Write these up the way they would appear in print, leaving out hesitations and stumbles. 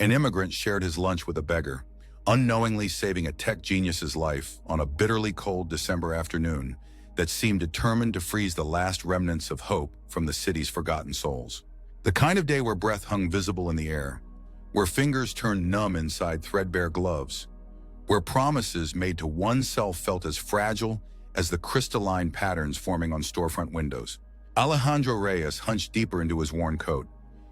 An immigrant shared his lunch with a beggar, unknowingly saving a tech genius's life on a bitterly cold December afternoon that seemed determined to freeze the last remnants of hope from the city's forgotten souls. The kind of day where breath hung visible in the air, where fingers turned numb inside threadbare gloves, where promises made to oneself felt as fragile as the crystalline patterns forming on storefront windows. Alejandro Reyes hunched deeper into his worn coat,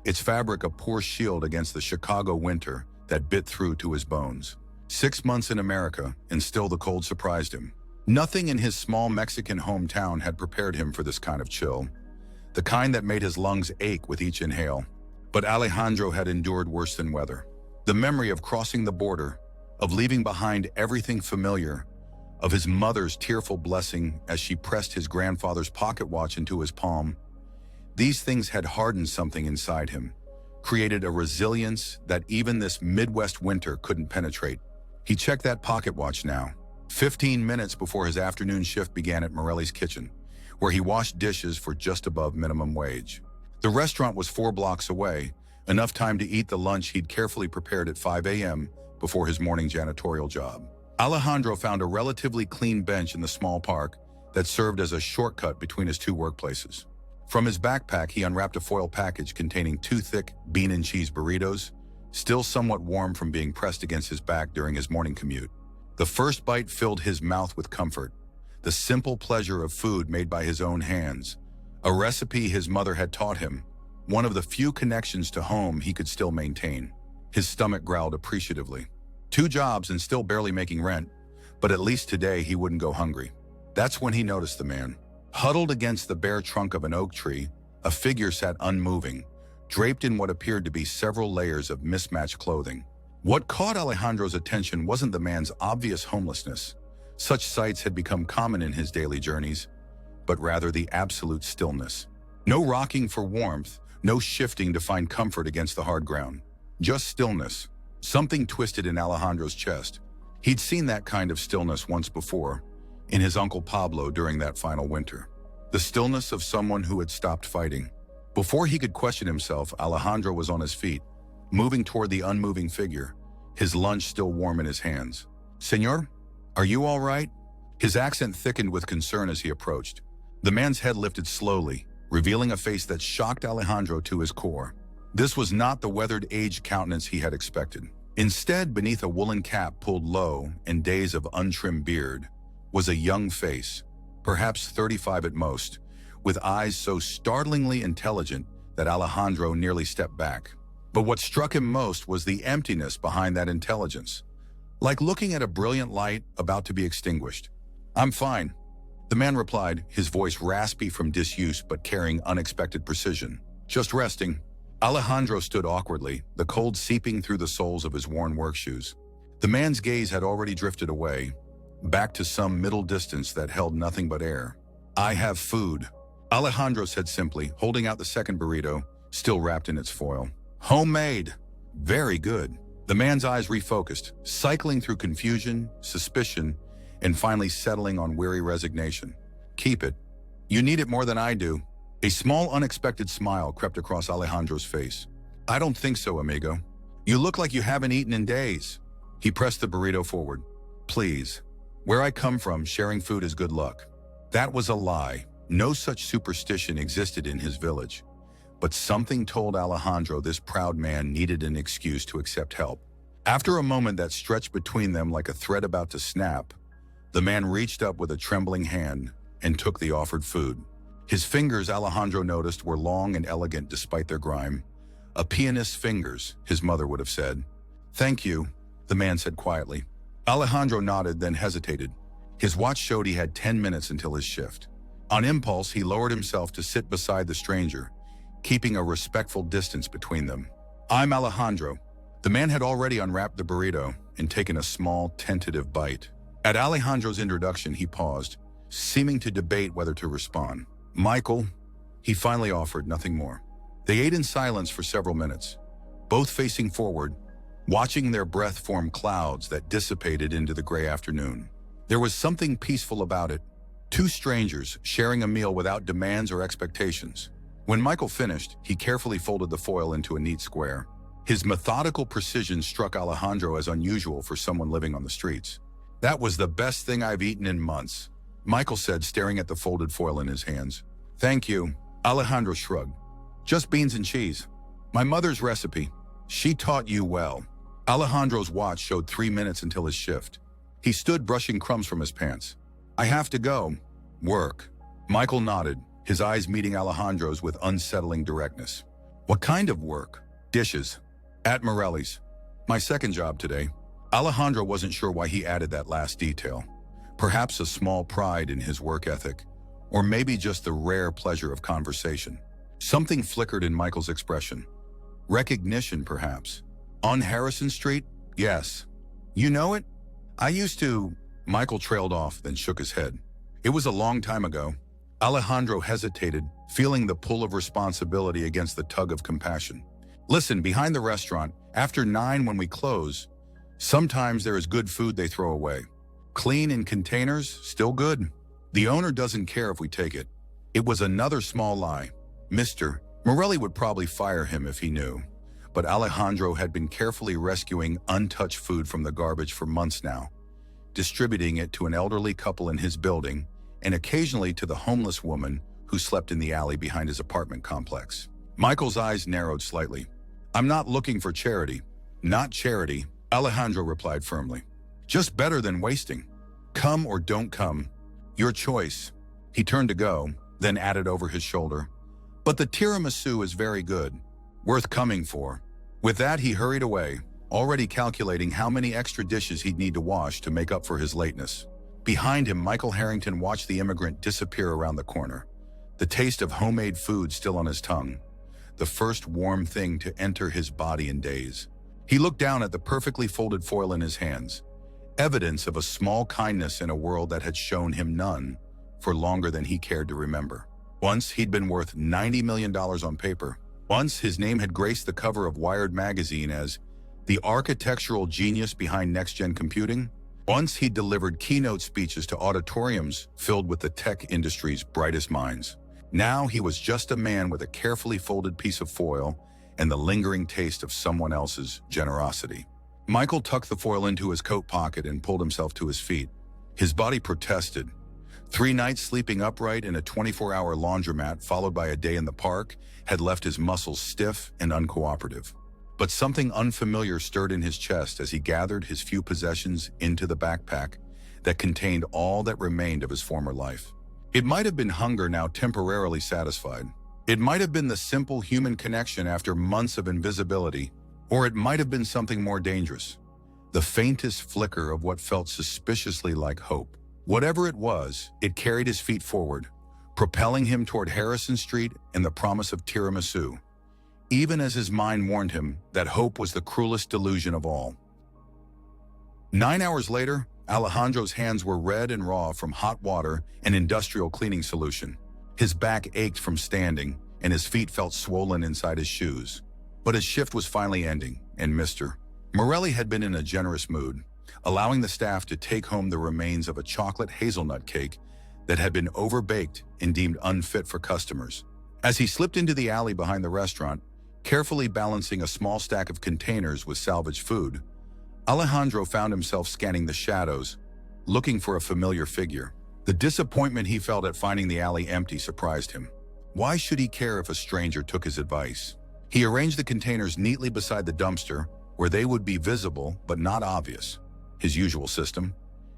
its fabric a poor shield against the Chicago winter that bit through to his bones. 6 months in America, and still the cold surprised him. Nothing in his small Mexican hometown had prepared him for this kind of chill, the kind that made his lungs ache with each inhale. But Alejandro had endured worse than weather. The memory of crossing the border, of leaving behind everything familiar, of his mother's tearful blessing as she pressed his grandfather's pocket watch into his palm, these things had hardened something inside him, created a resilience that even this Midwest winter couldn't penetrate. He checked that pocket watch now, 15 minutes before his afternoon shift began at Morelli's Kitchen, where he washed dishes for just above minimum wage. The restaurant was 4 blocks away, enough time to eat the lunch he'd carefully prepared at 5 a.m. before his morning janitorial job. Alejandro found a relatively clean bench in the small park that served as a shortcut between his 2 workplaces. From his backpack, he unwrapped a foil package containing 2 thick bean and cheese burritos, still somewhat warm from being pressed against his back during his morning commute. The first bite filled his mouth with comfort, the simple pleasure of food made by his own hands, a recipe his mother had taught him, one of the few connections to home he could still maintain. His stomach growled appreciatively. 2 jobs and still barely making rent, but at least today he wouldn't go hungry. That's when he noticed the man. Huddled against the bare trunk of an oak tree, a figure sat unmoving, draped in what appeared to be several layers of mismatched clothing. What caught Alejandro's attention wasn't the man's obvious homelessness. Such sights had become common in his daily journeys, but rather the absolute stillness. No rocking for warmth, no shifting to find comfort against the hard ground. Just stillness. Something twisted in Alejandro's chest. He'd seen that kind of stillness once before, in his Uncle Pablo during that final winter. The stillness of someone who had stopped fighting. Before he could question himself, Alejandro was on his feet, moving toward the unmoving figure, his lunch still warm in his hands. "Señor, are you all right?" His accent thickened with concern as he approached. The man's head lifted slowly, revealing a face that shocked Alejandro to his core. This was not the weathered, aged countenance he had expected. Instead, beneath a woolen cap pulled low and days of untrimmed beard, was a young face, perhaps 35 at most, with eyes so startlingly intelligent that Alejandro nearly stepped back. But what struck him most was the emptiness behind that intelligence, like looking at a brilliant light about to be extinguished. "I'm fine," the man replied, his voice raspy from disuse but carrying unexpected precision. "Just resting." Alejandro stood awkwardly, the cold seeping through the soles of his worn work shoes. The man's gaze had already drifted away, back to some middle distance that held nothing but air. "I have food," Alejandro said simply, holding out the second burrito, still wrapped in its foil. "Homemade." "Very good." The man's eyes refocused, cycling through confusion, suspicion, and finally settling on weary resignation. "Keep it. You need it more than I do." A small, unexpected smile crept across Alejandro's face. "I don't think so, amigo. You look like you haven't eaten in days." He pressed the burrito forward. "Please. Where I come from, sharing food is good luck." That was a lie. No such superstition existed in his village. But something told Alejandro this proud man needed an excuse to accept help. After a moment that stretched between them like a thread about to snap, the man reached up with a trembling hand and took the offered food. His fingers, Alejandro noticed, were long and elegant despite their grime. "A pianist's fingers," his mother would have said. "Thank you," the man said quietly. Alejandro nodded, then hesitated. His watch showed he had 10 minutes until his shift. On impulse, he lowered himself to sit beside the stranger, keeping a respectful distance between them. "I'm Alejandro." The man had already unwrapped the burrito and taken a small, tentative bite. At Alejandro's introduction, he paused, seeming to debate whether to respond. "Michael," he finally offered, nothing more. They ate in silence for several minutes, both facing forward, watching their breath form clouds that dissipated into the gray afternoon. There was something peaceful about it. 2 strangers sharing a meal without demands or expectations. When Michael finished, he carefully folded the foil into a neat square. His methodical precision struck Alejandro as unusual for someone living on the streets. "That was the best thing I've eaten in months," Michael said, staring at the folded foil in his hands. "Thank you," Alejandro shrugged. "Just beans and cheese. My mother's recipe. She taught you well." Alejandro's watch showed 3 minutes until his shift. He stood brushing crumbs from his pants. "I have to go." "Work." Michael nodded, his eyes meeting Alejandro's with unsettling directness. "What kind of work?" "Dishes. At Morelli's. My second job today." Alejandro wasn't sure why he added that last detail. Perhaps a small pride in his work ethic, or maybe just the rare pleasure of conversation. Something flickered in Michael's expression. Recognition, perhaps. "On Harrison Street?" "Yes." "You know it?" "I used to." Michael trailed off, then shook his head. "It was a long time ago." Alejandro hesitated, feeling the pull of responsibility against the tug of compassion. "Listen, behind the restaurant, after 9 when we close, sometimes there is good food they throw away. Clean in containers, still good. The owner doesn't care if we take it." It was another small lie. Mr. Morelli would probably fire him if he knew. But Alejandro had been carefully rescuing untouched food from the garbage for months now, distributing it to an elderly couple in his building and occasionally to the homeless woman who slept in the alley behind his apartment complex. Michael's eyes narrowed slightly. "I'm not looking for charity." "Not charity," Alejandro replied firmly. "Just better than wasting. Come or don't come. Your choice." He turned to go, then added over his shoulder, "But the tiramisu is very good. Worth coming for." With that, he hurried away, already calculating how many extra dishes he'd need to wash to make up for his lateness. Behind him, Michael Harrington watched the immigrant disappear around the corner, the taste of homemade food still on his tongue, the first warm thing to enter his body in days. He looked down at the perfectly folded foil in his hands, evidence of a small kindness in a world that had shown him none for longer than he cared to remember. Once he'd been worth $90 million on paper. Once his name had graced the cover of Wired magazine as the architectural genius behind next-gen computing. Once he'd delivered keynote speeches to auditoriums filled with the tech industry's brightest minds. Now he was just a man with a carefully folded piece of foil and the lingering taste of someone else's generosity. Michael tucked the foil into his coat pocket and pulled himself to his feet. His body protested. 3 nights sleeping upright in a 24-hour laundromat followed by a day in the park had left his muscles stiff and uncooperative. But something unfamiliar stirred in his chest as he gathered his few possessions into the backpack that contained all that remained of his former life. It might have been hunger now temporarily satisfied. It might have been the simple human connection after months of invisibility, or it might have been something more dangerous, the faintest flicker of what felt suspiciously like hope. Whatever it was, it carried his feet forward, propelling him toward Harrison Street and the promise of tiramisu, even as his mind warned him that hope was the cruelest delusion of all. 9 hours later, Alejandro's hands were red and raw from hot water and industrial cleaning solution. His back ached from standing, and his feet felt swollen inside his shoes. But his shift was finally ending, and Mr. Morelli had been in a generous mood, allowing the staff to take home the remains of a chocolate hazelnut cake that had been overbaked and deemed unfit for customers. As he slipped into the alley behind the restaurant, carefully balancing a small stack of containers with salvaged food, Alejandro found himself scanning the shadows, looking for a familiar figure. The disappointment he felt at finding the alley empty surprised him. Why should he care if a stranger took his advice? He arranged the containers neatly beside the dumpster, where they would be visible but not obvious, his usual system,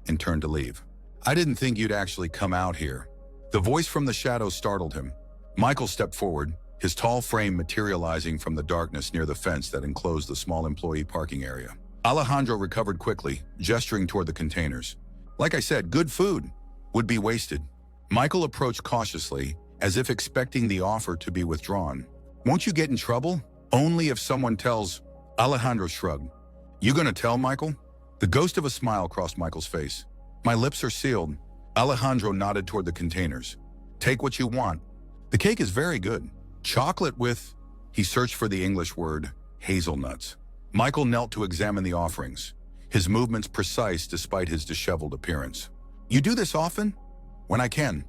and turned to leave. "I didn't think you'd actually come out here." The voice from the shadows startled him. Michael stepped forward, his tall frame materializing from the darkness near the fence that enclosed the small employee parking area. Alejandro recovered quickly, gesturing toward the containers. "Like I said, good food. Would be wasted." Michael approached cautiously, as if expecting the offer to be withdrawn. "Won't you get in trouble?" "Only if someone tells." Alejandro shrugged. "You gonna tell, Michael?" The ghost of a smile crossed Michael's face. "My lips are sealed." Alejandro nodded toward the containers. "Take what you want. The cake is very good. Chocolate with..." He searched for the English word, hazelnuts. Michael knelt to examine the offerings, his movements precise despite his disheveled appearance. "You do this often?" "When I can."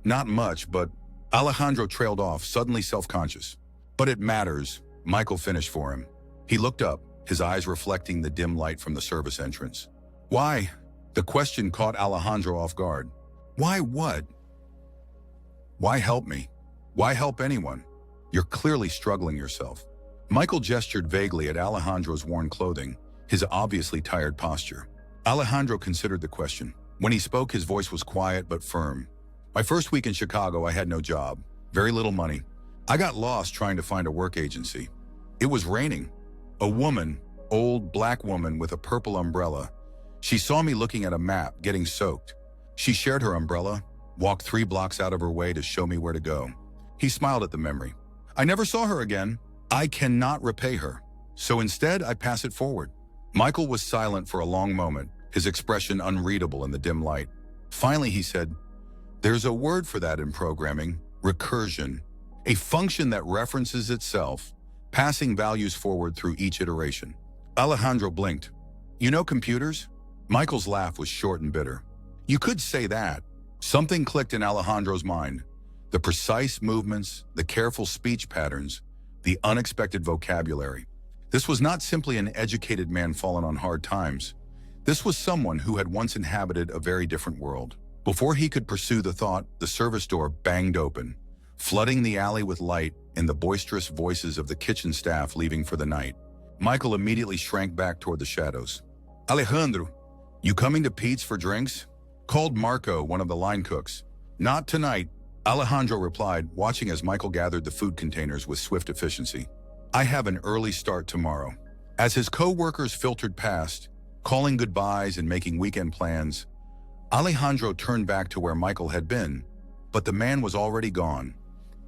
"Not much, but..." Alejandro trailed off, suddenly self-conscious. "But it matters," Michael finished for him. He looked up, his eyes reflecting the dim light from the service entrance. Why? The question caught Alejandro off guard. Why what? Why help me? Why help anyone? You're clearly struggling yourself. Michael gestured vaguely at Alejandro's worn clothing, his obviously tired posture. Alejandro considered the question. When he spoke, his voice was quiet but firm. My first week in Chicago, I had no job, very little money. I got lost trying to find a work agency. It was raining. A woman, old black woman with a purple umbrella. She saw me looking at a map, getting soaked. She shared her umbrella, walked 3 blocks out of her way to show me where to go. He smiled at the memory. I never saw her again. I cannot repay her. So instead, I pass it forward. Michael was silent for a long moment, his expression unreadable in the dim light. Finally, he said, there's a word for that in programming, recursion, a function that references itself, passing values forward through each iteration. Alejandro blinked. You know computers? Michael's laugh was short and bitter. You could say that. Something clicked in Alejandro's mind. The precise movements, the careful speech patterns, the unexpected vocabulary. This was not simply an educated man fallen on hard times. This was someone who had once inhabited a very different world. Before he could pursue the thought, the service door banged open, flooding the alley with light and the boisterous voices of the kitchen staff leaving for the night. Michael immediately shrank back toward the shadows. Alejandro, you coming to Pete's for drinks? Called Marco, one of the line cooks. Not tonight, Alejandro replied, watching as Michael gathered the food containers with swift efficiency. I have an early start tomorrow. As his co-workers filtered past, calling goodbyes and making weekend plans, Alejandro turned back to where Michael had been, but the man was already gone,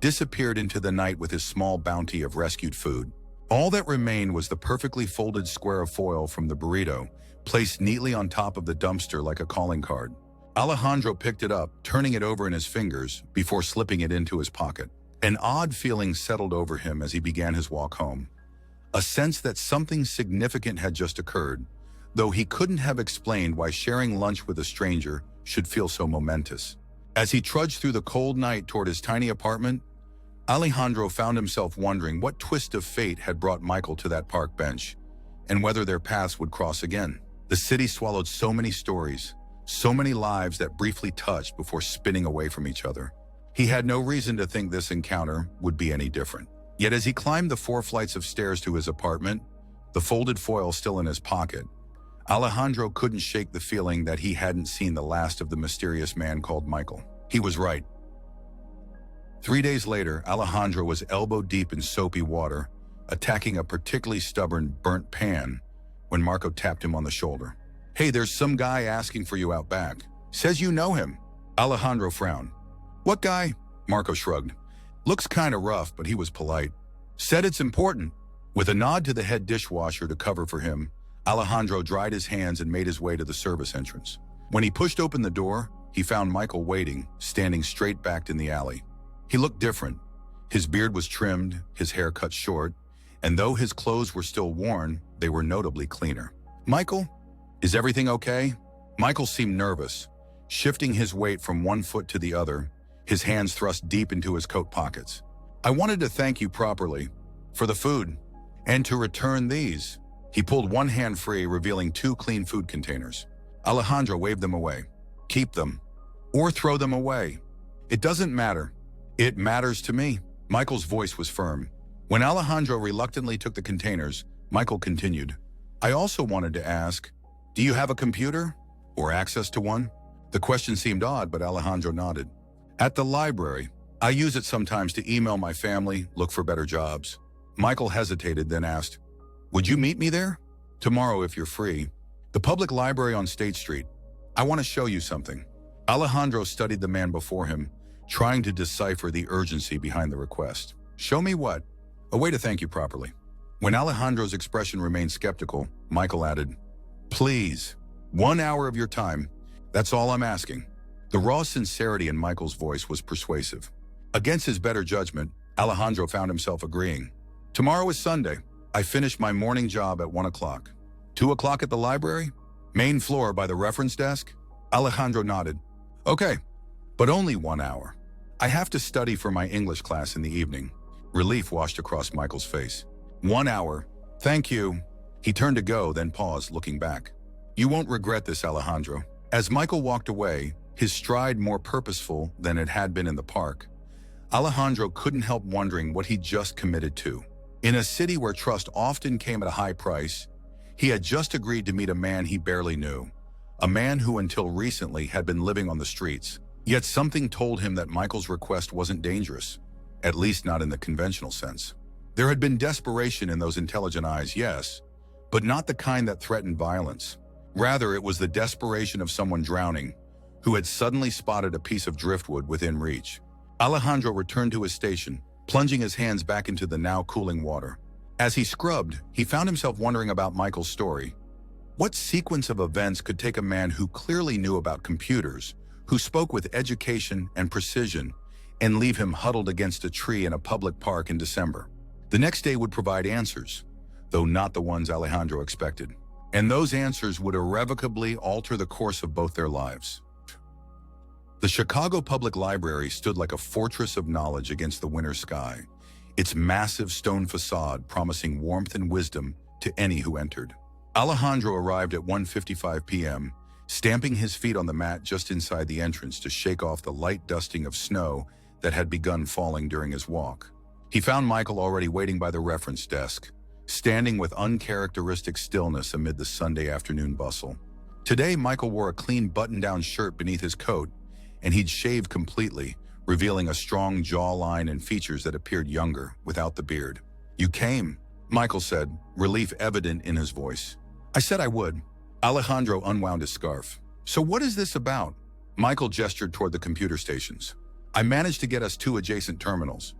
disappeared into the night with his small bounty of rescued food. All that remained was the perfectly folded square of foil from the burrito, placed neatly on top of the dumpster like a calling card. Alejandro picked it up, turning it over in his fingers before slipping it into his pocket. An odd feeling settled over him as he began his walk home. A sense that something significant had just occurred, though he couldn't have explained why sharing lunch with a stranger should feel so momentous. As he trudged through the cold night toward his tiny apartment, Alejandro found himself wondering what twist of fate had brought Michael to that park bench, and whether their paths would cross again. The city swallowed so many stories, so many lives that briefly touched before spinning away from each other. He had no reason to think this encounter would be any different. Yet as he climbed the 4 flights of stairs to his apartment, the folded foil still in his pocket, Alejandro couldn't shake the feeling that he hadn't seen the last of the mysterious man called Michael. He was right. 3 days later, Alejandro was elbow-deep in soapy water, attacking a particularly stubborn burnt pan when Marco tapped him on the shoulder. Hey, there's some guy asking for you out back. Says you know him. Alejandro frowned. What guy? Marco shrugged. Looks kinda rough, but he was polite. Said it's important. With a nod to the head dishwasher to cover for him, Alejandro dried his hands and made his way to the service entrance. When he pushed open the door, he found Michael waiting, standing straight-backed in the alley. He looked different. His beard was trimmed, his hair cut short, and though his clothes were still worn, they were notably cleaner. Michael? Is everything okay? Michael seemed nervous, shifting his weight from one foot to the other, his hands thrust deep into his coat pockets. I wanted to thank you properly for the food and to return these. He pulled one hand free, revealing 2 clean food containers. Alejandro waved them away. Keep them or throw them away. It doesn't matter. It matters to me. Michael's voice was firm. When Alejandro reluctantly took the containers, Michael continued. I also wanted to ask, do you have a computer or access to one? The question seemed odd, but Alejandro nodded. At the library. I use it sometimes to email my family, look for better jobs. Michael hesitated, then asked, would you meet me there? Tomorrow if you're free. The public library on State Street. I want to show you something. Alejandro studied the man before him, trying to decipher the urgency behind the request. Show me what? A way to thank you properly. When Alejandro's expression remained skeptical, Michael added, please, 1 hour of your time. That's all I'm asking. The raw sincerity in Michael's voice was persuasive. Against his better judgment, Alejandro found himself agreeing. Tomorrow is Sunday. I finished my morning job at 1 o'clock. 2 o'clock at the library? Main floor by the reference desk? Alejandro nodded. Okay, but only 1 hour. I have to study for my English class in the evening. Relief washed across Michael's face. 1 hour, Thank you. He turned to go, then paused, looking back. You won't regret this, Alejandro. As Michael walked away, his stride more purposeful than it had been in the park, Alejandro couldn't help wondering what he'd just committed to. In a city where trust often came at a high price, he had just agreed to meet a man he barely knew, a man who until recently had been living on the streets. Yet something told him that Michael's request wasn't dangerous, at least not in the conventional sense. There had been desperation in those intelligent eyes, yes, but not the kind that threatened violence. Rather, it was the desperation of someone drowning who had suddenly spotted a piece of driftwood within reach. Alejandro returned to his station, plunging his hands back into the now cooling water. As he scrubbed, he found himself wondering about Michael's story. What sequence of events could take a man who clearly knew about computers, who spoke with education and precision, and leave him huddled against a tree in a public park in December? The next day would provide answers, though not the ones Alejandro expected. And those answers would irrevocably alter the course of both their lives. The Chicago Public Library stood like a fortress of knowledge against the winter sky, its massive stone facade promising warmth and wisdom to any who entered. Alejandro arrived at 1:55 p.m., stamping his feet on the mat just inside the entrance to shake off the light dusting of snow that had begun falling during his walk. He found Michael already waiting by the reference desk, standing with uncharacteristic stillness amid the Sunday afternoon bustle. Today, Michael wore a clean button-down shirt beneath his coat, and he'd shaved completely, revealing a strong jawline and features that appeared younger without the beard. "You came," Michael said, relief evident in his voice. "I said I would." Alejandro unwound his scarf. "So what is this about?" Michael gestured toward the computer stations. "I managed to get us 2 adjacent terminals.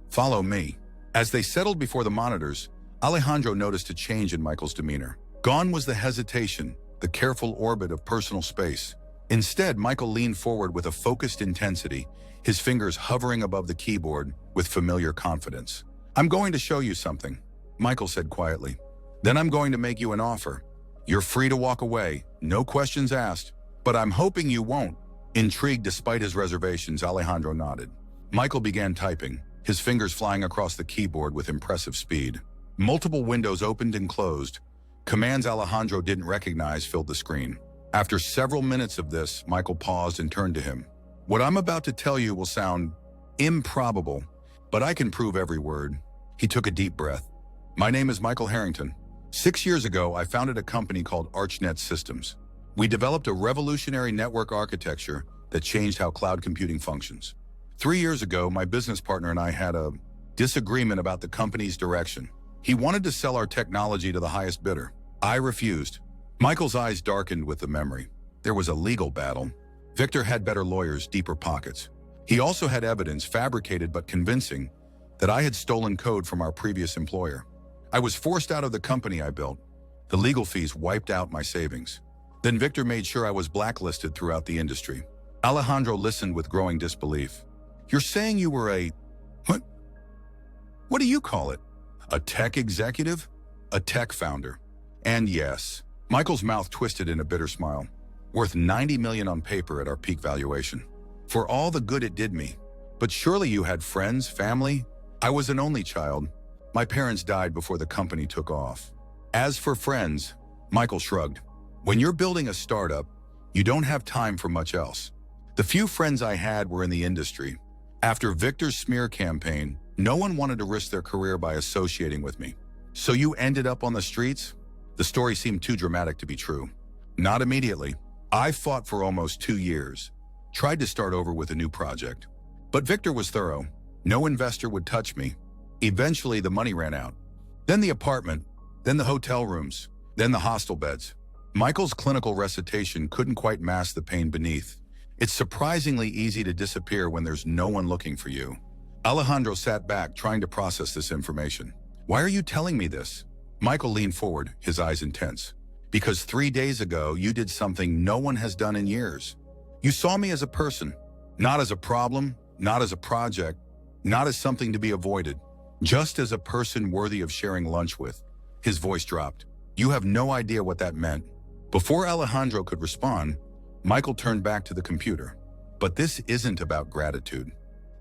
Follow me." As they settled before the monitors, Alejandro noticed a change in Michael's demeanor. Gone was the hesitation, the careful orbit of personal space. Instead, Michael leaned forward with a focused intensity, his fingers hovering above the keyboard with familiar confidence. "I'm going to show you something," Michael said quietly. "Then I'm going to make you an offer. You're free to walk away, no questions asked, but I'm hoping you won't." Intrigued despite his reservations, Alejandro nodded. Michael began typing, his fingers flying across the keyboard with impressive speed. Multiple windows opened and closed. Commands Alejandro didn't recognize filled the screen. After several minutes of this, Michael paused and turned to him. "What I'm about to tell you will sound improbable, but I can prove every word." He took a deep breath. "My name is Michael Harrington. 6 years ago, I founded a company called ArchNet Systems. We developed a revolutionary network architecture that changed how cloud computing functions. 3 years ago, my business partner and I had a disagreement about the company's direction. He wanted to sell our technology to the highest bidder. I refused." Michael's eyes darkened with the memory. There was a legal battle. Victor had better lawyers, deeper pockets. He also had evidence, fabricated but convincing, that I had stolen code from our previous employer. I was forced out of the company I built. The legal fees wiped out my savings. Then Victor made sure I was blacklisted throughout the industry. Alejandro listened with growing disbelief. "You're saying you were a... What do you call it? A tech executive? A tech founder. And yes," Michael's mouth twisted in a bitter smile, "worth $90 million on paper at our peak valuation. For all the good it did me. But surely you had friends, family? I was an only child. My parents died before the company took off." "As for friends," Michael shrugged, "when you're building a startup, you don't have time for much else. The few friends I had were in the industry. After Victor's smear campaign, no one wanted to risk their career by associating with me. So you ended up on the streets?" The story seemed too dramatic to be true. "Not immediately. I fought for almost 2 years. Tried to start over with a new project. But Victor was thorough. No investor would touch me. Eventually, the money ran out. Then the apartment, then the hotel rooms, then the hostel beds." Michael's clinical recitation couldn't quite mask the pain beneath. "It's surprisingly easy to disappear when there's no one looking for you." Alejandro sat back, trying to process this information. "Why are you telling me this?" Michael leaned forward, his eyes intense. "Because 3 days ago, you did something no one has done in years. You saw me as a person, not as a problem, not as a project, not as something to be avoided, just as a person worthy of sharing lunch with." His voice dropped. "You have no idea what that meant." Before Alejandro could respond, Michael turned back to the computer. "But this isn't about gratitude.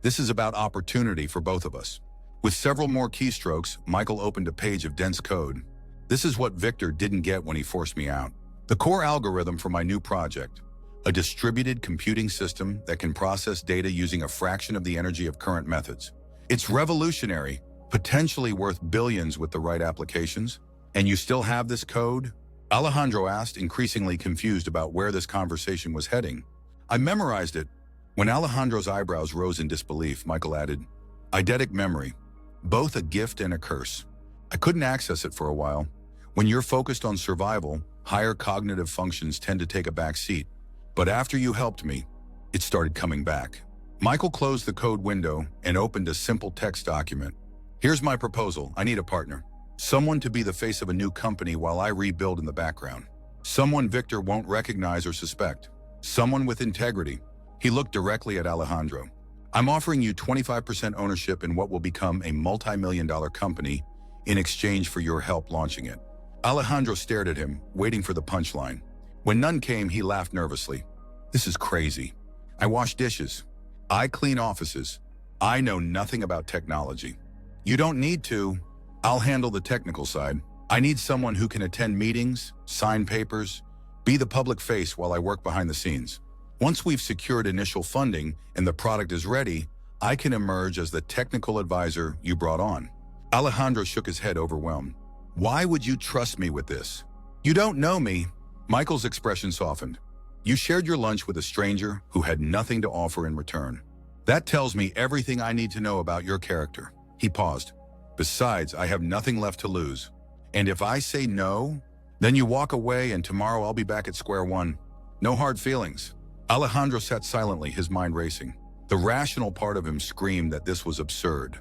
This is about opportunity for both of us. With several more keystrokes, Michael opened a page of dense code. This is what Victor didn't get when he forced me out. The core algorithm for my new project, a distributed computing system that can process data using a fraction of the energy of current methods. It's revolutionary, potentially worth billions with the right applications. And you still have this code? Alejandro asked, increasingly confused about where this conversation was heading. I memorized it. When Alejandro's eyebrows rose in disbelief, Michael added, eidetic memory, both a gift and a curse. I couldn't access it for a while. When you're focused on survival, higher cognitive functions tend to take a back seat. But after you helped me, it started coming back. Michael closed the code window and opened a simple text document. Here's my proposal. I need a partner. Someone to be the face of a new company while I rebuild in the background. Someone Victor won't recognize or suspect. Someone with integrity. He looked directly at Alejandro. I'm offering you 25% ownership in what will become a multi-million-dollar company in exchange for your help launching it. Alejandro stared at him, waiting for the punchline. When none came, he laughed nervously. This is crazy. I wash dishes. I clean offices. I know nothing about technology. You don't need to. I'll handle the technical side. I need someone who can attend meetings, sign papers, be the public face while I work behind the scenes. Once we've secured initial funding and the product is ready, I can emerge as the technical advisor you brought on. Alejandro shook his head, overwhelmed. Why would you trust me with this? You don't know me. Michael's expression softened. You shared your lunch with a stranger who had nothing to offer in return. That tells me everything I need to know about your character. He paused. Besides, I have nothing left to lose. And if I say no, then you walk away and tomorrow I'll be back at square one. No hard feelings. Alejandro sat silently, his mind racing. The rational part of him screamed that this was absurd.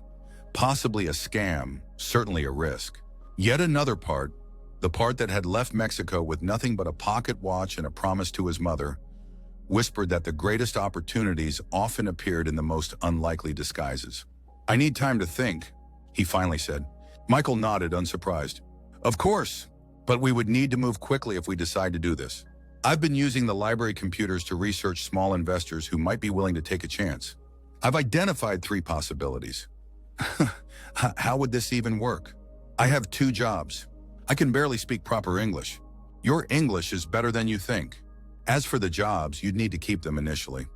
Possibly a scam, certainly a risk. Yet another part, the part that had left Mexico with nothing but a pocket watch and a promise to his mother, whispered that the greatest opportunities often appeared in the most unlikely disguises. I need time to think, he finally said. Michael nodded, unsurprised. Of course, but we would need to move quickly if we decide to do this. I've been using the library computers to research small investors who might be willing to take a chance. I've identified 3 possibilities. How would this even work? I have 2 jobs. I can barely speak proper English. Your English is better than you think. As for the jobs, you'd need to keep them initially.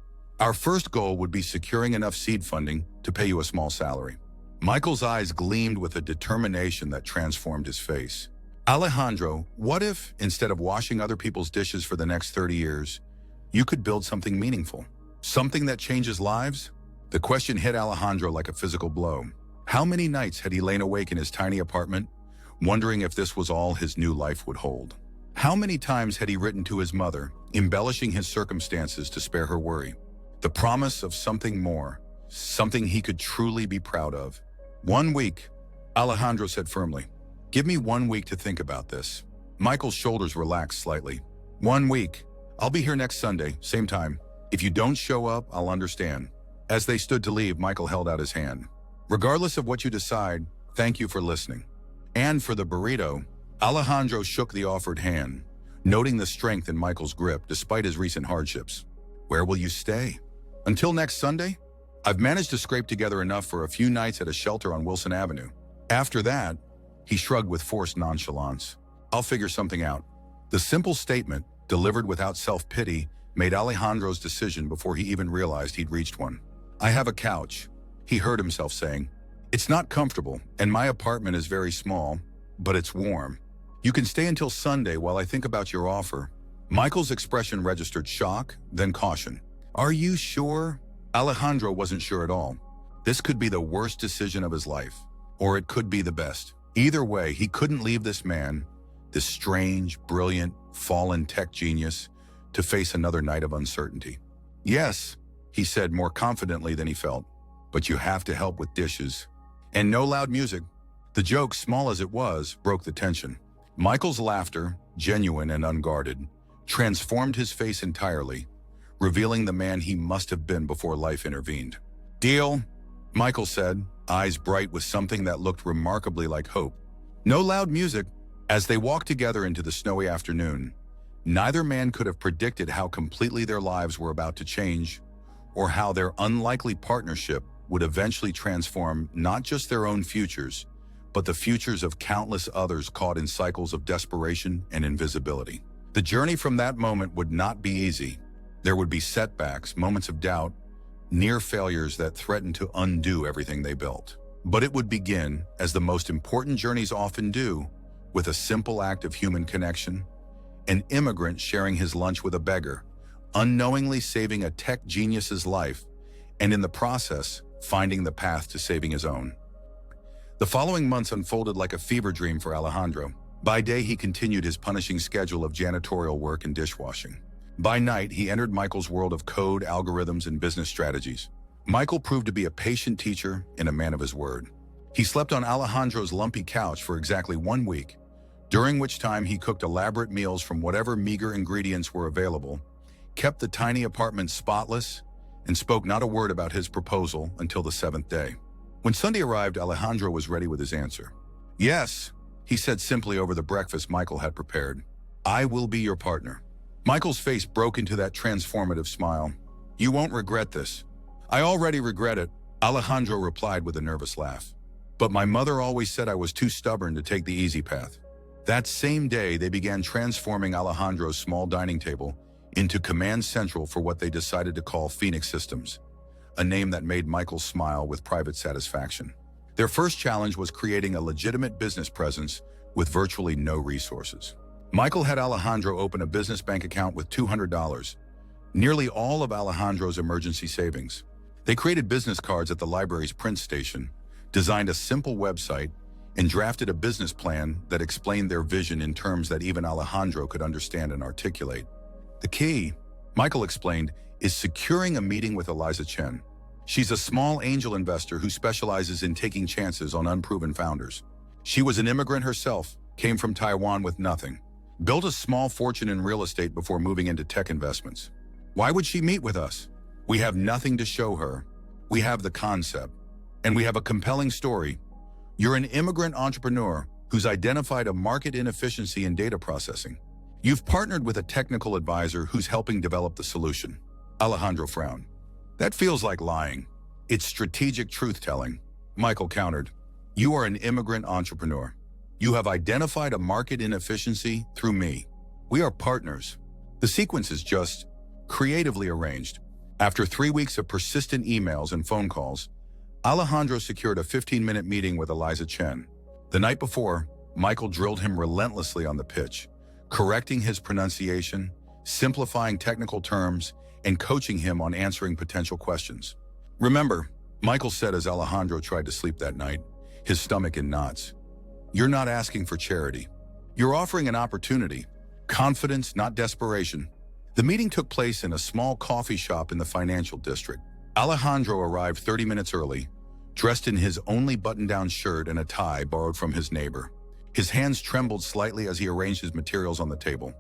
Our first goal would be securing enough seed funding to pay you a small salary. Michael's eyes gleamed with a determination that transformed his face. Alejandro, what if, instead of washing other people's dishes for the next 30 years, you could build something meaningful? Something that changes lives? The question hit Alejandro like a physical blow. How many nights had he lain awake in his tiny apartment, wondering if this was all his new life would hold? How many times had he written to his mother, embellishing his circumstances to spare her worry? The promise of something more, something he could truly be proud of. 1 week, Alejandro said firmly. Give me 1 week to think about this. Michael's shoulders relaxed slightly. 1 week. I'll be here next Sunday, same time. If you don't show up, I'll understand. As they stood to leave, Michael held out his hand. Regardless of what you decide, thank you for listening. And for the burrito, Alejandro shook the offered hand, noting the strength in Michael's grip despite his recent hardships. Where will you stay? Until next Sunday? I've managed to scrape together enough for a few nights at a shelter on Wilson Avenue. After that, he shrugged with forced nonchalance. I'll figure something out. The simple statement, delivered without self-pity, made Alejandro's decision before he even realized he'd reached one. I have a couch, he heard himself saying. It's not comfortable, and my apartment is very small, but it's warm. You can stay until Sunday while I think about your offer. Michael's expression registered shock, then caution. Are you sure? Alejandro wasn't sure at all. This could be the worst decision of his life, or it could be the best. Either way, he couldn't leave this man, this strange, brilliant, fallen tech genius, to face another night of uncertainty. Yes, he said more confidently than he felt, but you have to help with dishes. And no loud music. The joke, small as it was, broke the tension. Michael's laughter, genuine and unguarded, transformed his face entirely, revealing the man he must have been before life intervened. Deal, Michael said, eyes bright with something that looked remarkably like hope. No loud music. As they walked together into the snowy afternoon, neither man could have predicted how completely their lives were about to change, or how their unlikely partnership would eventually transform not just their own futures, but the futures of countless others caught in cycles of desperation and invisibility. The journey from that moment would not be easy. There would be setbacks, moments of doubt, near failures that threatened to undo everything they built. But it would begin, as the most important journeys often do, with a simple act of human connection: an immigrant sharing his lunch with a beggar, unknowingly saving a tech genius's life, and in the process, finding the path to saving his own. The following months unfolded like a fever dream for Alejandro. By day, he continued his punishing schedule of janitorial work and dishwashing. By night, he entered Michael's world of code, algorithms, and business strategies. Michael proved to be a patient teacher and a man of his word. He slept on Alejandro's lumpy couch for exactly 1 week, during which time he cooked elaborate meals from whatever meager ingredients were available, kept the tiny apartment spotless, and spoke not a word about his proposal until the 7th day. When Sunday arrived, Alejandro was ready with his answer. "Yes," he said simply over the breakfast Michael had prepared. "I will be your partner." Michael's face broke into that transformative smile. "You won't regret this." "I already regret it," Alejandro replied with a nervous laugh. "But my mother always said I was too stubborn to take the easy path." That same day, they began transforming Alejandro's small dining table into command central for what they decided to call Phoenix Systems, a name that made Michael smile with private satisfaction. Their first challenge was creating a legitimate business presence with virtually no resources. Michael had Alejandro open a business bank account with $200, nearly all of Alejandro's emergency savings. They created business cards at the library's print station, designed a simple website, and drafted a business plan that explained their vision in terms that even Alejandro could understand and articulate. The key, Michael explained, is securing a meeting with Eliza Chen. She's a small angel investor who specializes in taking chances on unproven founders. She was an immigrant herself, came from Taiwan with nothing, built a small fortune in real estate before moving into tech investments. Why would she meet with us? We have nothing to show her. We have the concept, and we have a compelling story. You're an immigrant entrepreneur who's identified a market inefficiency in data processing. You've partnered with a technical advisor who's helping develop the solution. Alejandro frowned. That feels like lying. It's strategic truth-telling. Michael countered. You are an immigrant entrepreneur. You have identified a market inefficiency through me. We are partners. The sequence is just creatively arranged. After 3 weeks of persistent emails and phone calls, Alejandro secured a 15-minute meeting with Eliza Chen. The night before, Michael drilled him relentlessly on the pitch, correcting his pronunciation, simplifying technical terms, and coaching him on answering potential questions. "Remember," Michael said as Alejandro tried to sleep that night, his stomach in knots, "you're not asking for charity. You're offering an opportunity. Confidence, not desperation." The meeting took place in a small coffee shop in the financial district. Alejandro arrived 30 minutes early, dressed in his only button-down shirt and a tie borrowed from his neighbor. His hands trembled slightly as he arranged his materials on the table.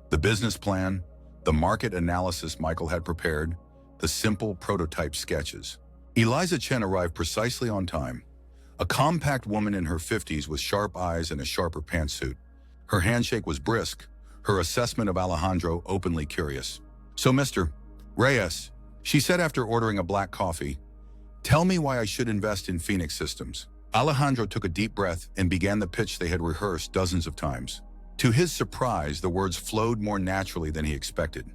The business plan, the market analysis Michael had prepared, the simple prototype sketches. Eliza Chen arrived precisely on time, a compact woman in her 50s with sharp eyes and a sharper pantsuit. Her handshake was brisk, her assessment of Alejandro openly curious. "So, Mr. Reyes," she said after ordering a black coffee, "tell me why I should invest in Phoenix Systems." Alejandro took a deep breath and began the pitch they had rehearsed dozens of times. To his surprise, the words flowed more naturally than he expected,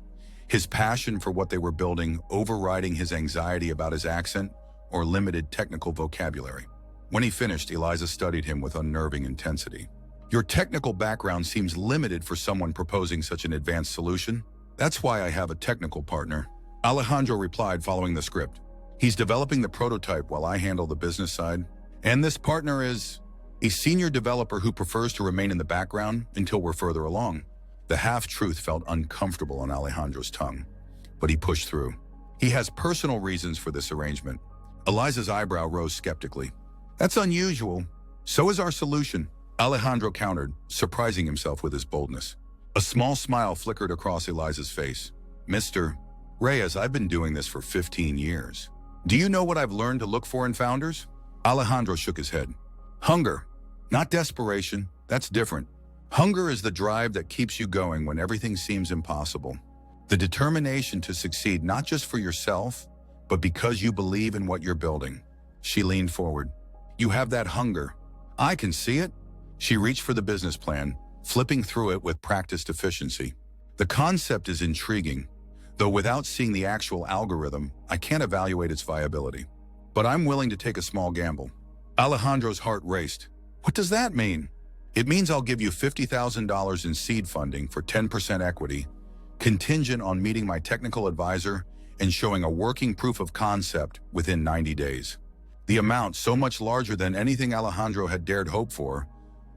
his passion for what they were building overriding his anxiety about his accent or limited technical vocabulary. When he finished, Eliza studied him with unnerving intensity. "Your technical background seems limited for someone proposing such an advanced solution. That's why I have a technical partner," Alejandro replied following the script. "He's developing the prototype while I handle the business side. And this partner is a senior developer who prefers to remain in the background until we're further along." The half-truth felt uncomfortable on Alejandro's tongue, but he pushed through. "He has personal reasons for this arrangement." Eliza's eyebrow rose skeptically. "That's unusual. So is our solution," Alejandro countered, surprising himself with his boldness. A small smile flickered across Eliza's face. "Mr. Reyes, I've been doing this for 15 years. Do you know what I've learned to look for in founders?" Alejandro shook his head. "Hunger, not desperation. That's different. Hunger is the drive that keeps you going when everything seems impossible. The determination to succeed not just for yourself, but because you believe in what you're building. She leaned forward. You have that hunger. I can see it. She reached for the business plan, flipping through it with practiced efficiency. The concept is intriguing, though without seeing the actual algorithm, I can't evaluate its viability. But I'm willing to take a small gamble. Alejandro's heart raced. What does that mean? It means I'll give you $50,000 in seed funding for 10% equity, contingent on meeting my technical advisor and showing a working proof of concept within 90 days. The amount, so much larger than anything Alejandro had dared hope for,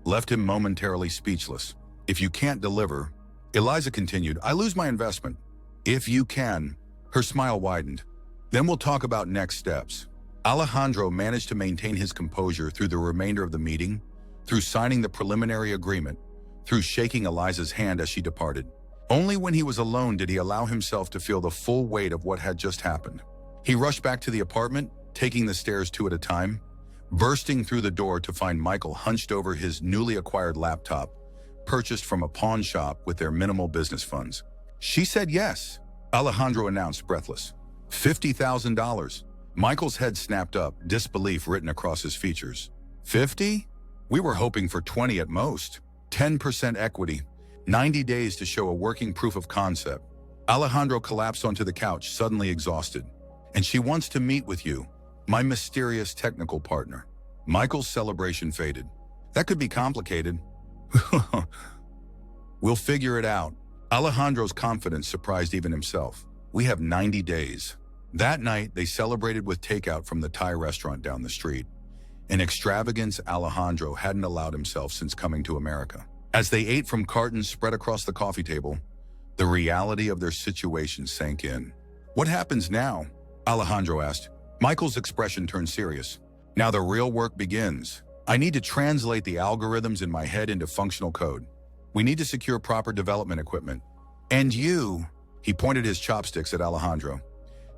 left him momentarily speechless. If you can't deliver, Eliza continued, I lose my investment. If you can. Her smile widened. Then we'll talk about next steps. Alejandro managed to maintain his composure through the remainder of the meeting, through signing the preliminary agreement, through shaking Eliza's hand as she departed. Only when he was alone did he allow himself to feel the full weight of what had just happened. He rushed back to the apartment, taking the stairs two at a time, bursting through the door to find Michael hunched over his newly acquired laptop, purchased from a pawn shop with their minimal business funds. She said yes, Alejandro announced, breathless. $50,000. Michael's head snapped up, disbelief written across his features. 50? We were hoping for 20 at most. 10% equity, 90 days to show a working proof of concept. Alejandro collapsed onto the couch, suddenly exhausted. And she wants to meet with you, my mysterious technical partner. Michael's celebration faded. That could be complicated. We'll figure it out. Alejandro's confidence surprised even himself. We have 90 days. That night, they celebrated with takeout from the Thai restaurant down the street, an extravagance Alejandro hadn't allowed himself since coming to America. As they ate from cartons spread across the coffee table, the reality of their situation sank in. What happens now? Alejandro asked. Michael's expression turned serious. Now the real work begins. I need to translate the algorithms in my head into functional code. We need to secure proper development equipment. And you, he pointed his chopsticks at Alejandro,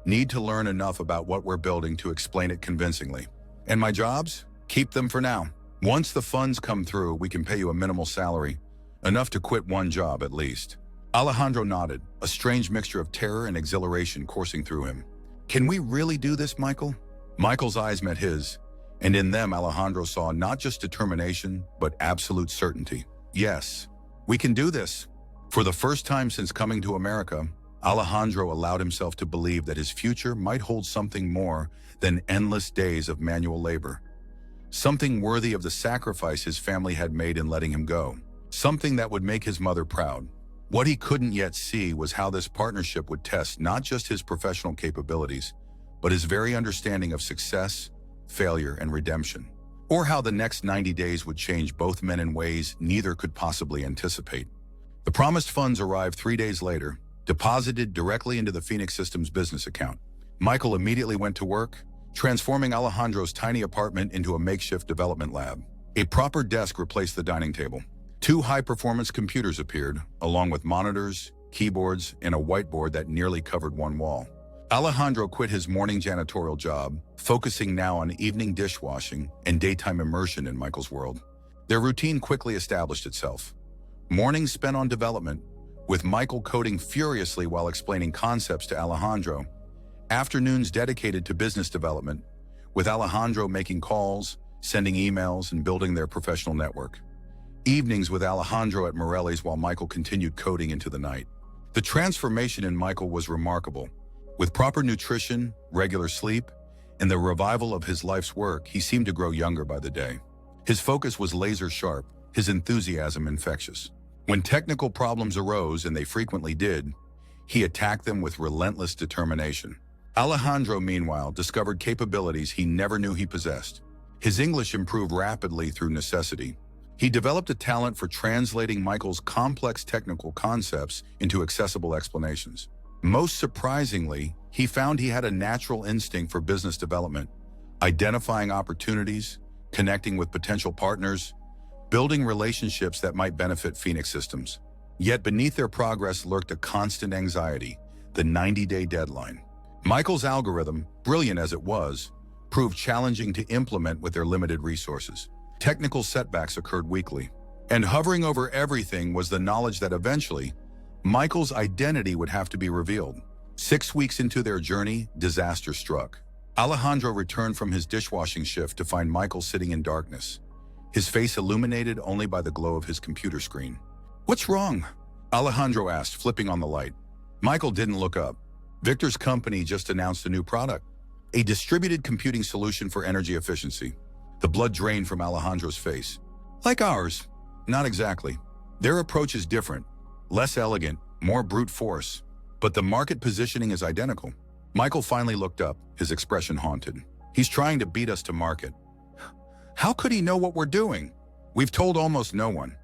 need to learn enough about what we're building to explain it convincingly. And my jobs? Keep them for now. Once the funds come through, we can pay you a minimal salary, enough to quit one job at least. Alejandro nodded, a strange mixture of terror and exhilaration coursing through him. Can we really do this, Michael? Michael's eyes met his, and in them Alejandro saw not just determination, but absolute certainty. Yes, we can do this. For the first time since coming to America, Alejandro allowed himself to believe that his future might hold something more than endless days of manual labor. Something worthy of the sacrifice his family had made in letting him go. Something that would make his mother proud. What he couldn't yet see was how this partnership would test not just his professional capabilities, but his very understanding of success, failure, and redemption. Or how the next 90 days would change both men in ways neither could possibly anticipate. The promised funds arrived 3 days later, deposited directly into the Phoenix Systems business account. Michael immediately went to work, transforming Alejandro's tiny apartment into a makeshift development lab. A proper desk replaced the dining table. 2 high-performance computers appeared, along with monitors, keyboards, and a whiteboard that nearly covered one wall. Alejandro quit his morning janitorial job, focusing now on evening dishwashing and daytime immersion in Michael's world. Their routine quickly established itself. Mornings spent on development, with Michael coding furiously while explaining concepts to Alejandro. Afternoons dedicated to business development, with Alejandro making calls, sending emails, and building their professional network. Evenings with Alejandro at Morelli's while Michael continued coding into the night. The transformation in Michael was remarkable. With proper nutrition, regular sleep, and the revival of his life's work, he seemed to grow younger by the day. His focus was laser sharp, his enthusiasm infectious. When technical problems arose, and they frequently did, he attacked them with relentless determination. Alejandro, meanwhile, discovered capabilities he never knew he possessed. His English improved rapidly through necessity. He developed a talent for translating Michael's complex technical concepts into accessible explanations. Most surprisingly, he found he had a natural instinct for business development, identifying opportunities, connecting with potential partners, building relationships that might benefit Phoenix Systems. Yet beneath their progress lurked a constant anxiety, the 90-day deadline. Michael's algorithm, brilliant as it was, proved challenging to implement with their limited resources. Technical setbacks occurred weekly, and hovering over everything was the knowledge that eventually, Michael's identity would have to be revealed. 6 weeks into their journey, disaster struck. Alejandro returned from his dishwashing shift to find Michael sitting in darkness, his face illuminated only by the glow of his computer screen. "What's wrong?" Alejandro asked, flipping on the light. Michael didn't look up. Victor's company just announced a new product, a distributed computing solution for energy efficiency. The blood drained from Alejandro's face. "Like ours?" "Not exactly. Their approach is different, less elegant, more brute force. But the market positioning is identical." Michael finally looked up, his expression haunted. "He's trying to beat us to market." "How could he know what we're doing? We've told almost no one."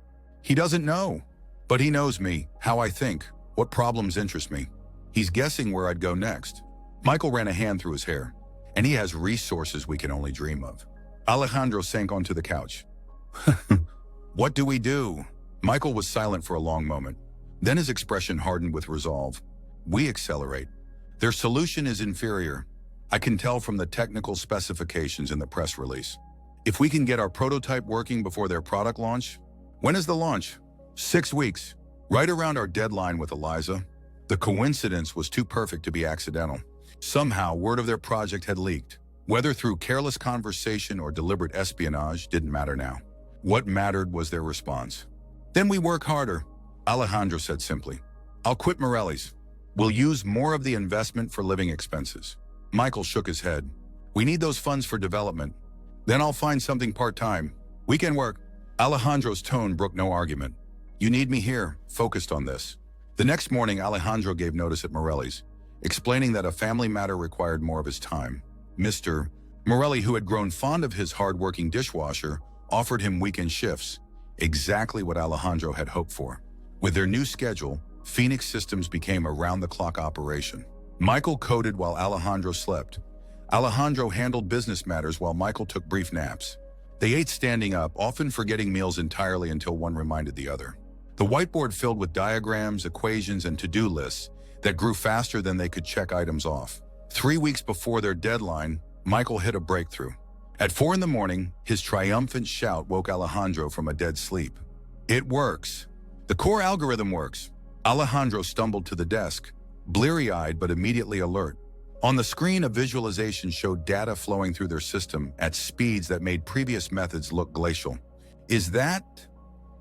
"He doesn't know. But he knows me, how I think, what problems interest me. He's guessing where I'd go next." Michael ran a hand through his hair. "And he has resources we can only dream of." Alejandro sank onto the couch. "What do we do?" Michael was silent for a long moment. Then his expression hardened with resolve. "We accelerate. Their solution is inferior. I can tell from the technical specifications in the press release. If we can get our prototype working before their product launch..." "When is the launch?" 6 weeks. Right around our deadline with Eliza." The coincidence was too perfect to be accidental. Somehow, word of their project had leaked. Whether through careless conversation or deliberate espionage didn't matter now. What mattered was their response. "Then we work harder," Alejandro said simply. "I'll quit Morelli's. We'll use more of the investment for living expenses." Michael shook his head. "We need those funds for development. Then I'll find something part-time. We can work." Alejandro's tone brooked no argument. "You need me here, focused on this." The next morning, Alejandro gave notice at Morelli's, explaining that a family matter required more of his time. Mr. Morelli, who had grown fond of his hard-working dishwasher, offered him weekend shifts, exactly what Alejandro had hoped for. With their new schedule, Phoenix Systems became a round-the-clock operation. Michael coded while Alejandro slept. Alejandro handled business matters while Michael took brief naps. They ate standing up, often forgetting meals entirely until one reminded the other. The whiteboard filled with diagrams, equations, and to-do lists that grew faster than they could check items off. 3 weeks before their deadline, Michael hit a breakthrough. At 4 in the morning, his triumphant shout woke Alejandro from a dead sleep. "It works. The core algorithm works." Alejandro stumbled to the desk, bleary-eyed but immediately alert. On the screen, a visualization showed data flowing through their system at speeds that made previous methods look glacial. "Is that..."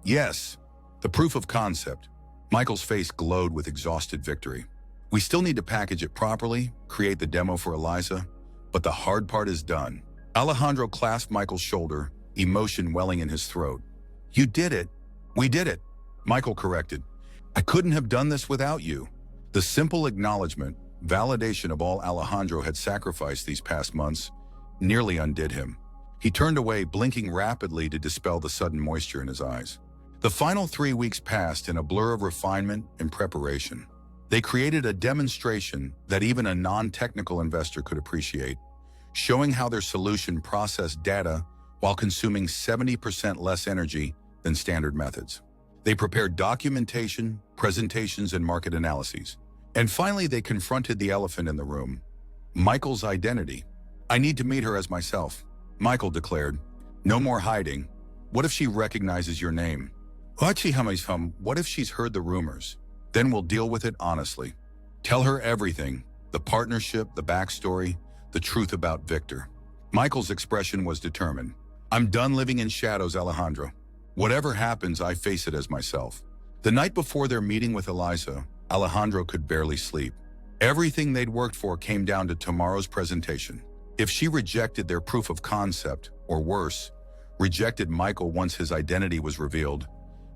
"Yes. The proof of concept." Michael's face glowed with exhausted victory. "We still need to package it properly, create the demo for Eliza, but the hard part is done." Alejandro clasped Michael's shoulder, emotion welling in his throat. "You did it. We did it." Michael corrected. "I couldn't have done this without you." The simple acknowledgement, validation of all Alejandro had sacrificed these past months, nearly undid him. He turned away, blinking rapidly to dispel the sudden moisture in his eyes. The final 3 weeks passed in a blur of refinement and preparation. They created a demonstration that even a non-technical investor could appreciate, showing how their solution processed data while consuming 70% less energy than standard methods. They prepared documentation, presentations, and market analyses. And finally, they confronted the elephant in the room, Michael's identity. "I need to meet her as myself," Michael declared. "No more hiding. What if she recognizes your name? What if she's heard the rumors? Then we'll deal with it honestly. Tell her everything, the partnership, the backstory, the truth about Victor." Michael's expression was determined. "I'm done living in shadows, Alejandro. Whatever happens, I face it as myself." The night before their meeting with Eliza, Alejandro could barely sleep. Everything they'd worked for came down to tomorrow's presentation. If she rejected their proof of concept, or worse, rejected Michael once his identity was revealed,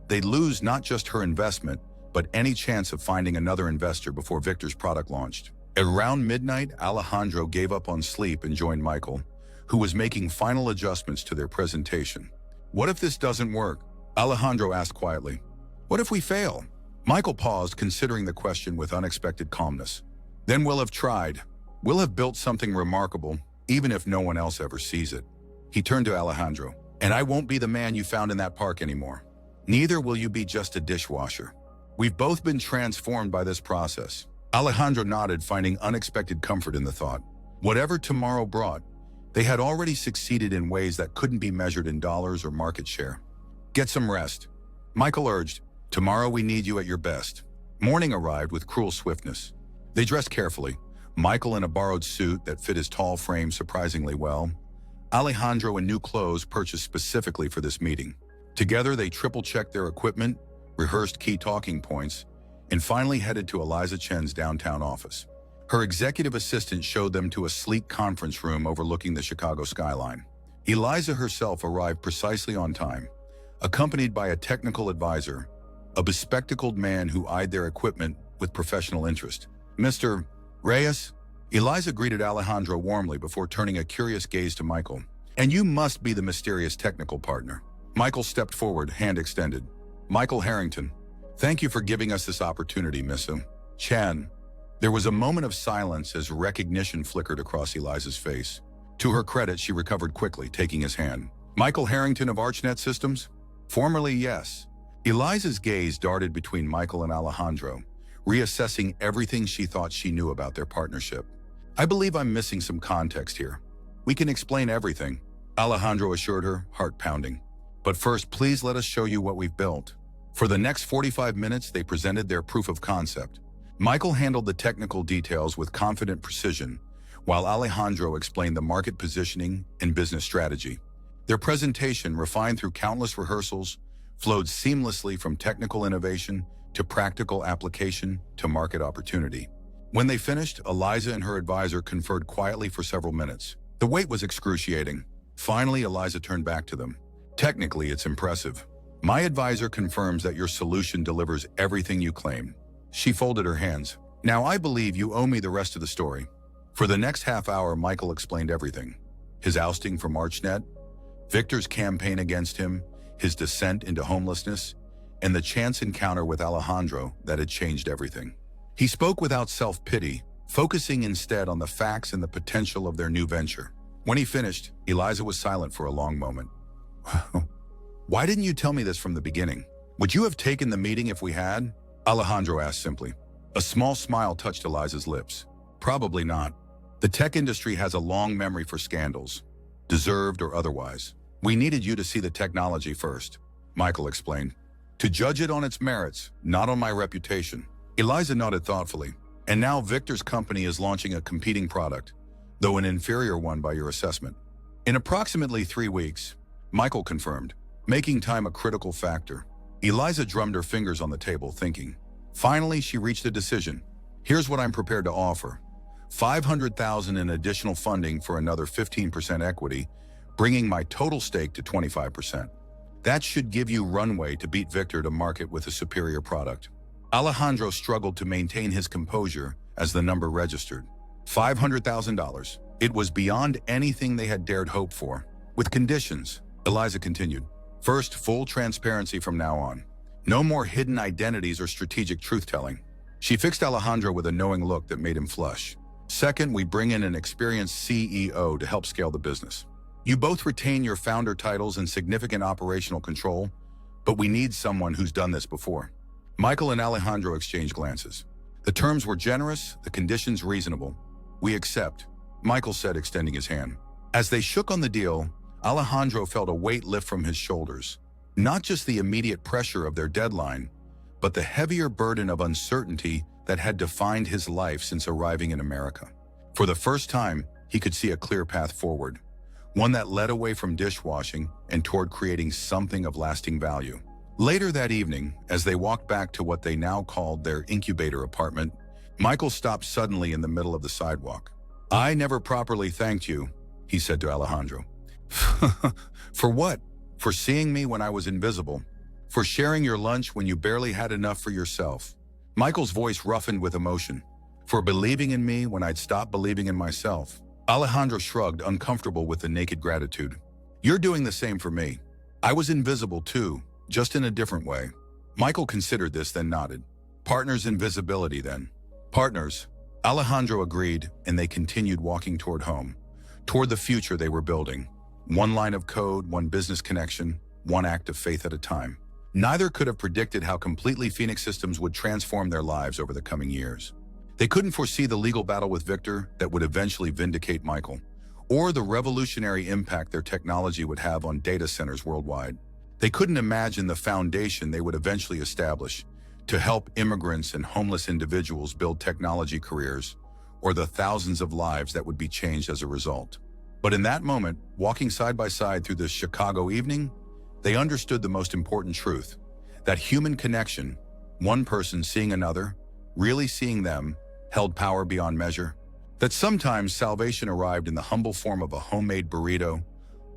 they'd lose not just her investment, but any chance of finding another investor before Victor's product launched. Around midnight, Alejandro gave up on sleep and joined Michael, who was making final adjustments to their presentation. "What if this doesn't work?" Alejandro asked quietly. "What if we fail?" Michael paused, considering the question with unexpected calmness. "Then we'll have tried. We'll have built something remarkable, even if no one else ever sees it." He turned to Alejandro. "And I won't be the man you found in that park anymore. Neither will you be just a dishwasher. We've both been transformed by this process." Alejandro nodded, finding unexpected comfort in the thought. Whatever tomorrow brought, they had already succeeded in ways that couldn't be measured in dollars or market share. "Get some rest," Michael urged. "Tomorrow we need you at your best." Morning arrived with cruel swiftness. They dressed carefully, Michael in a borrowed suit that fit his tall frame surprisingly well, Alejandro in new clothes purchased specifically for this meeting. Together, they triple-checked their equipment, rehearsed key talking points, and finally headed to Eliza Chen's downtown office. Her executive assistant showed them to a sleek conference room overlooking the Chicago skyline. Eliza herself arrived precisely on time, accompanied by a technical advisor, a bespectacled man who eyed their equipment with professional interest. "Mr. Reyes?" Eliza greeted Alejandro warmly before turning a curious gaze to Michael. "And you must be the mysterious technical partner." Michael stepped forward, hand extended. "Michael Harrington. Thank you for giving us this opportunity, Miss Chen." There was a moment of silence as recognition flickered across Eliza's face. To her credit, she recovered quickly, taking his hand. "Michael Harrington of ArchNet Systems?" "Formerly, yes." Eliza's gaze darted between Michael and Alejandro, reassessing everything she thought she knew about their partnership. "I believe I'm missing some context here. We can explain everything," Alejandro assured her, heart pounding. "But first, please let us show you what we've built." For the next 45 minutes, they presented their proof of concept. Michael handled the technical details with confident precision, while Alejandro explained the market positioning and business strategy. Their presentation, refined through countless rehearsals, flowed seamlessly from technical innovation to practical application to market opportunity. When they finished, Eliza and her advisor conferred quietly for several minutes. The wait was excruciating. Finally, Eliza turned back to them. "Technically, it's impressive. My advisor confirms that your solution delivers everything you claim." She folded her hands. "Now I believe you owe me the rest of the story." For the next half hour, Michael explained everything. His ousting from ArchNet, Victor's campaign against him, his descent into homelessness, and the chance encounter with Alejandro that had changed everything. He spoke without self-pity, focusing instead on the facts and the potential of their new venture. When he finished, Eliza was silent for a long moment. "Why didn't you tell me this from the beginning? Would you have taken the meeting if we had?" Alejandro asked simply. A small smile touched Eliza's lips. "Probably not. The tech industry has a long memory for scandals, deserved or otherwise. We needed you to see the technology first," Michael explained. "To judge it on its merits, not on my reputation." Eliza nodded thoughtfully. "And now Victor's company is launching a competing product, though an inferior one by your assessment. In approximately 3 weeks," Michael confirmed, making time a critical factor. Eliza drummed her fingers on the table, thinking. Finally, she reached a decision. "Here's what I'm prepared to offer. $500,000 in additional funding for another 15% equity, bringing my total stake to 25%. That should give you runway to beat Victor to market with a superior product." Alejandro struggled to maintain his composure as the number registered. $500,000. It was beyond anything they had dared hope for. "With conditions," Eliza continued. "First, full transparency from now on. No more hidden identities or strategic truth-telling." She fixed Alejandro with a knowing look that made him flush. "Second, we bring in an experienced CEO to help scale the business. You both retain your founder titles and significant operational control, but we need someone who's done this before." Michael and Alejandro exchanged glances. The terms were generous, the conditions reasonable. "We accept," Michael said, extending his hand. As they shook on the deal, Alejandro felt a weight lift from his shoulders. Not just the immediate pressure of their deadline, but the heavier burden of uncertainty that had defined his life since arriving in America. For the first time, he could see a clear path forward, one that led away from dishwashing and toward creating something of lasting value. Later that evening, as they walked back to what they now called their incubator apartment, Michael stopped suddenly in the middle of the sidewalk. "I never properly thanked you," he said to Alejandro. "For what? For seeing me when I was invisible. For sharing your lunch when you barely had enough for yourself." Michael's voice roughened with emotion. "For believing in me when I'd stopped believing in myself." Alejandro shrugged, uncomfortable with the naked gratitude. "You're doing the same for me. I was invisible too, just in a different way." Michael considered this, then nodded. "Partners in visibility, then." "Partners," Alejandro agreed, and they continued walking toward home, toward the future they were building. One line of code, one business connection, one act of faith at a time. Neither could have predicted how completely Phoenix Systems would transform their lives over the coming years. They couldn't foresee the legal battle with Victor that would eventually vindicate Michael, or the revolutionary impact their technology would have on data centers worldwide. They couldn't imagine the foundation they would eventually establish, to help immigrants and homeless individuals build technology careers, or the thousands of lives that would be changed as a result. But in that moment, walking side by side through the Chicago evening, they understood the most important truth, that human connection, one person seeing another, really seeing them, held power beyond measure. That sometimes salvation arrived in the humble form of a homemade burrito,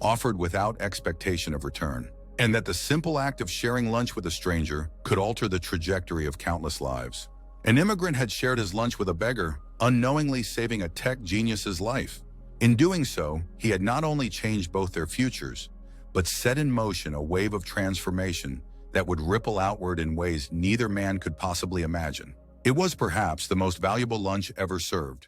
offered without expectation of return. And that the simple act of sharing lunch with a stranger could alter the trajectory of countless lives. An immigrant had shared his lunch with a beggar, unknowingly saving a tech genius's life. In doing so, he had not only changed both their futures, but set in motion a wave of transformation that would ripple outward in ways neither man could possibly imagine. It was perhaps the most valuable lunch ever served,